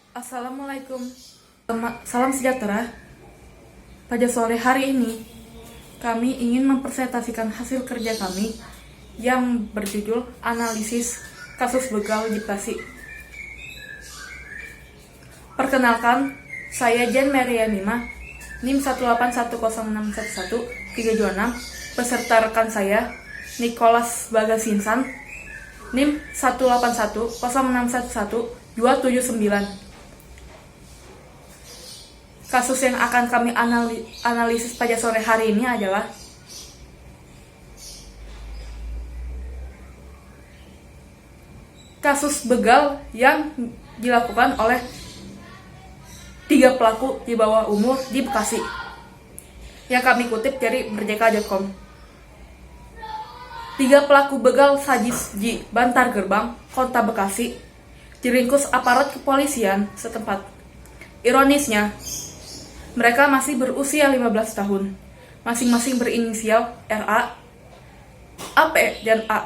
Assalamualaikum. Salam sejahtera. Pada sore hari ini, kami ingin mempresentasikan hasil kerja kami yang berjudul Analisis Kasus Begal di Tasik. Perkenalkan, saya Jen Marianima, NIM 1810611-326, beserta rekan saya, Nicholas Bagasinsan, NIM 1810611-279. Kasus yang akan kami analisis pada sore hari ini adalah kasus begal yang dilakukan oleh 3 pelaku di bawah umur di Bekasi. Yang kami kutip dari merdeka.com. 3 pelaku begal sadis di Bantar Gebang, Kota Bekasi, diringkus aparat kepolisian setempat. Ironisnya, mereka masih berusia 15 tahun, masing-masing berinisial RA, AP, dan A.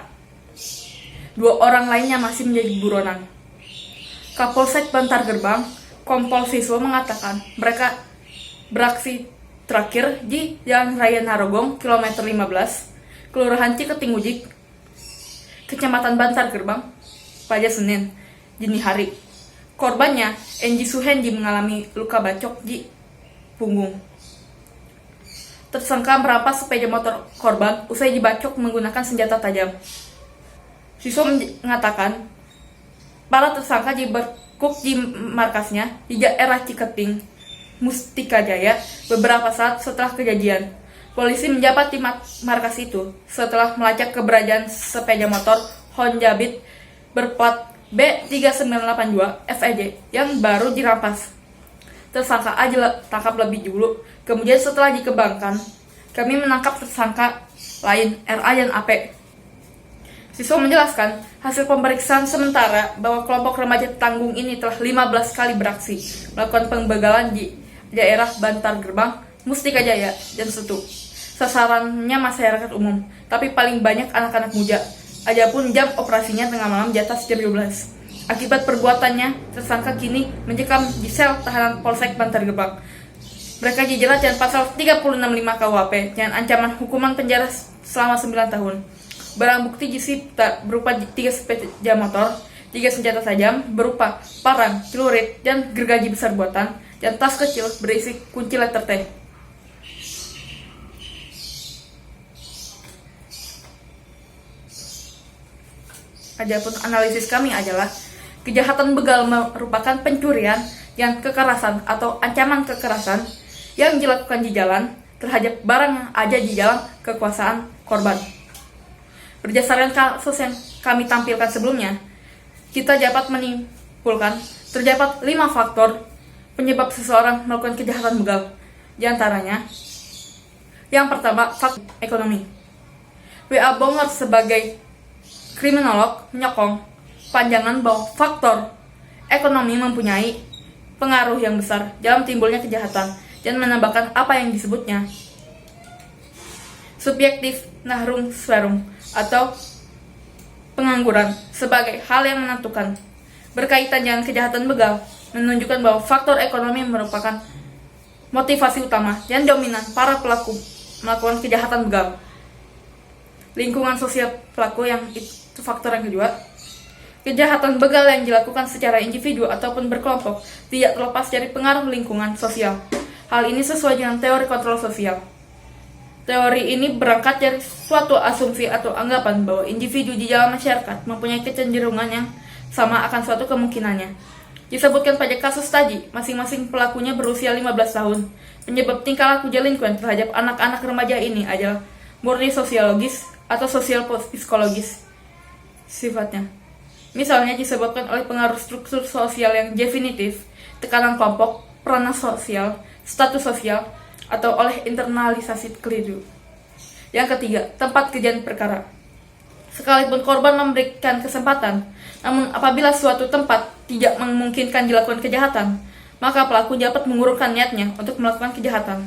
2 orang lainnya masih menjadi buronan. Kapolsek Bantar Gebang, Kompol Siswa mengatakan mereka beraksi terakhir di Jalan Raya Narogong, kilometer 15, Kelurahan Ciketing Ujik, Kecamatan Bantar Gebang, pada Senin dini hari. Korbannya, Enji Suhendi, mengalami luka bacok di punggung. Tersangka merampas sepeda motor korban usai dibacok menggunakan senjata tajam. Siswa mengatakan para tersangka dibekuk di markasnya di daerah Ciketing, Mustika Jaya beberapa saat setelah kejadian. Polisi menjabat di markas itu setelah melacak keberadaan sepeda motor Honda Beat berplat B3982 FEJ yang baru dirampas. Tersangka A ditangkap lebih dulu. Kemudian setelah dikembangkan, kami menangkap tersangka lain RA dan AP. Siswa menjelaskan hasil pemeriksaan sementara bahwa kelompok remaja tanggung ini telah 15 kali beraksi melakukan pembegalan di daerah Bantar Gebang, Mustika Jaya, dan Setu. Sasarannya masyarakat umum, tapi paling banyak anak-anak muda. Adapun jam operasinya tengah malam di atas jam 12. Akibat perbuatannya, tersangka kini mencekam di sel tahanan Polsek Bantar Gebang. Mereka dijerat dengan pasal 365 KUHP dengan ancaman hukuman penjara selama 9 tahun. Barang bukti disita berupa 3 sepeda motor, 3 senjata tajam berupa parang, celurit, dan gergaji besar buatan, dan tas kecil berisi kunci letter T. Adapun analisis kami adalah kejahatan begal merupakan pencurian yang kekerasan atau ancaman kekerasan yang dilakukan di jalan terhadap barang yang ada di dalam kekuasaan korban. Berdasarkan kasus yang kami tampilkan sebelumnya, kita dapat menyimpulkan terdapat 5 faktor penyebab seseorang melakukan kejahatan begal. Di antaranya, yang pertama, faktor ekonomi. W.A. Bonger sebagai kriminolog menyokong pandangan bahwa faktor ekonomi mempunyai pengaruh yang besar dalam timbulnya kejahatan dan menambahkan apa yang disebutnya subjektif Nahrungswerung atau pengangguran sebagai hal yang menentukan. Berkaitan dengan kejahatan begal, menunjukkan bahwa faktor ekonomi merupakan motivasi utama dan dominan para pelaku melakukan kejahatan begal. Lingkungan sosial pelaku yang itu faktor yang kedua. Kejahatan begal yang dilakukan secara individu ataupun berkelompok tidak terlepas dari pengaruh lingkungan sosial. Hal ini sesuai dengan teori kontrol sosial. Teori ini berangkat dari suatu asumsi atau anggapan bahwa individu di dalam masyarakat mempunyai kecenderungan yang sama akan suatu kemungkinannya. Disebutkan pada kasus tadi, masing-masing pelakunya berusia 15 tahun. Penyebab tingkah laku delinkuan terhadap anak-anak remaja ini adalah murni sosiologis atau sosial psikologis sifatnya. Misalnya disebabkan oleh pengaruh struktur sosial yang definitif, tekanan kelompok, peranan sosial, status sosial, atau oleh internalisasi keliru. Yang ketiga, tempat kejadian perkara. Sekalipun korban memberikan kesempatan, namun apabila suatu tempat tidak memungkinkan dilakukan kejahatan, maka pelaku dapat mengurungkan niatnya untuk melakukan kejahatan.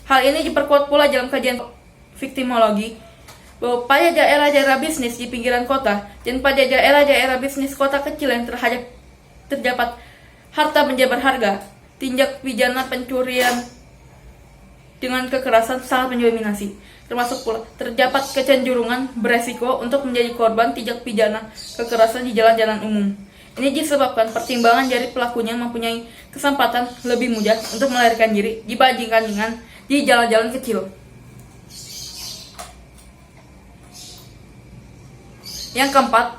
Hal ini diperkuat pula dalam kajian viktimologi bahwa pada daerah-daerah bisnis di pinggiran kota dan pada daerah-daerah bisnis kota kecil yang terdapat harta benda berharga, tindak pidana pencurian dengan kekerasan sangat mendominasi, termasuk pula terdapat kecenderungan beresiko untuk menjadi korban tindak pidana kekerasan di jalan-jalan umum. Ini disebabkan pertimbangan dari pelakunya mempunyai kesempatan lebih mudah untuk melarikan diri dibandingkan dengan di jalan-jalan kecil. Yang keempat,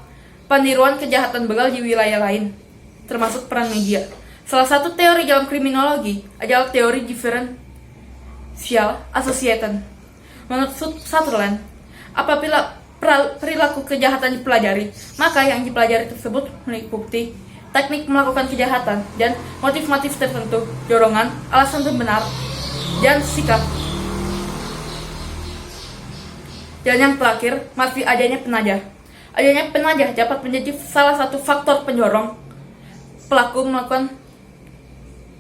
peniruan kejahatan begal di wilayah lain, termasuk peran media. Salah satu teori dalam kriminologi adalah teori differential association. Menurut Sutherland, apabila perilaku kejahatan dipelajari, maka yang dipelajari tersebut meliputi teknik melakukan kejahatan dan motif-motif tertentu, dorongan, alasan benar, dan sikap. Dan yang terakhir, masih adanya penajah. Adanya penajah dapat menjadi salah satu faktor pendorong pelaku melakukan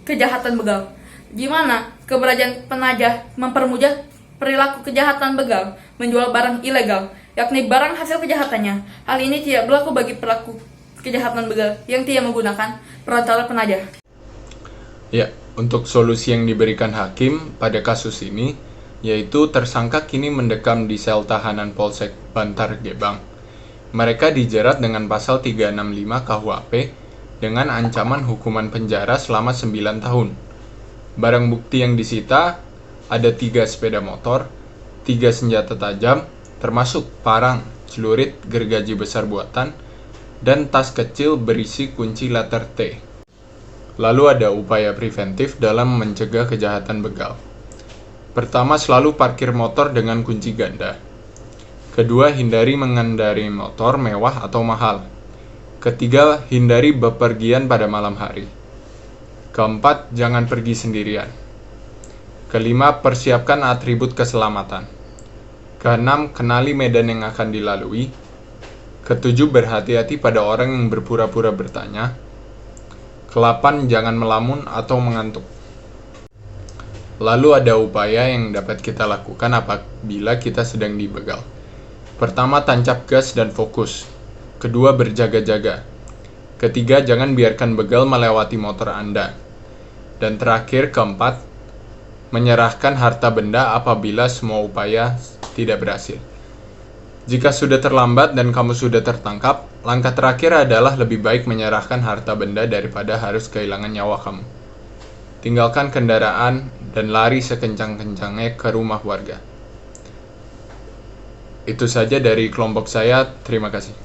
kejahatan begal, di mana keberadaan penajah mempermudah perilaku kejahatan begal menjual barang ilegal, yakni barang hasil kejahatannya. Hal ini tidak berlaku bagi pelaku kejahatan begal yang tidak menggunakan perantara penajah. Ya, untuk solusi yang diberikan hakim pada kasus ini, yaitu tersangka kini mendekam di sel tahanan Polsek Bantar Gebang. Mereka dijerat dengan pasal 365 KUHP dengan ancaman hukuman penjara selama 9 tahun. Barang bukti yang disita ada 3 sepeda motor, 3 senjata tajam, termasuk parang, celurit, gergaji besar buatan, dan tas kecil berisi kunci letter T. Lalu ada upaya preventif dalam mencegah kejahatan begal. Pertama, selalu parkir motor dengan kunci ganda. Kedua, hindari mengendarai motor mewah atau mahal. Ketiga, hindari bepergian pada malam hari. Keempat, jangan pergi sendirian. Kelima, persiapkan atribut keselamatan. Keenam, kenali medan yang akan dilalui. Ketujuh, berhati-hati pada orang yang berpura-pura bertanya. Kelapan, jangan melamun atau mengantuk. Lalu ada upaya yang dapat kita lakukan apabila kita sedang dibegal. Pertama, tancap gas dan fokus. Kedua, berjaga-jaga. Ketiga, jangan biarkan begal melewati motor Anda. Dan terakhir, keempat, menyerahkan harta benda apabila semua upaya tidak berhasil. Jika sudah terlambat dan kamu sudah tertangkap, langkah terakhir adalah lebih baik menyerahkan harta benda daripada harus kehilangan nyawa kamu. Tinggalkan kendaraan dan lari sekencang-kencangnya ke rumah warga. Itu saja dari kelompok saya. Terima kasih.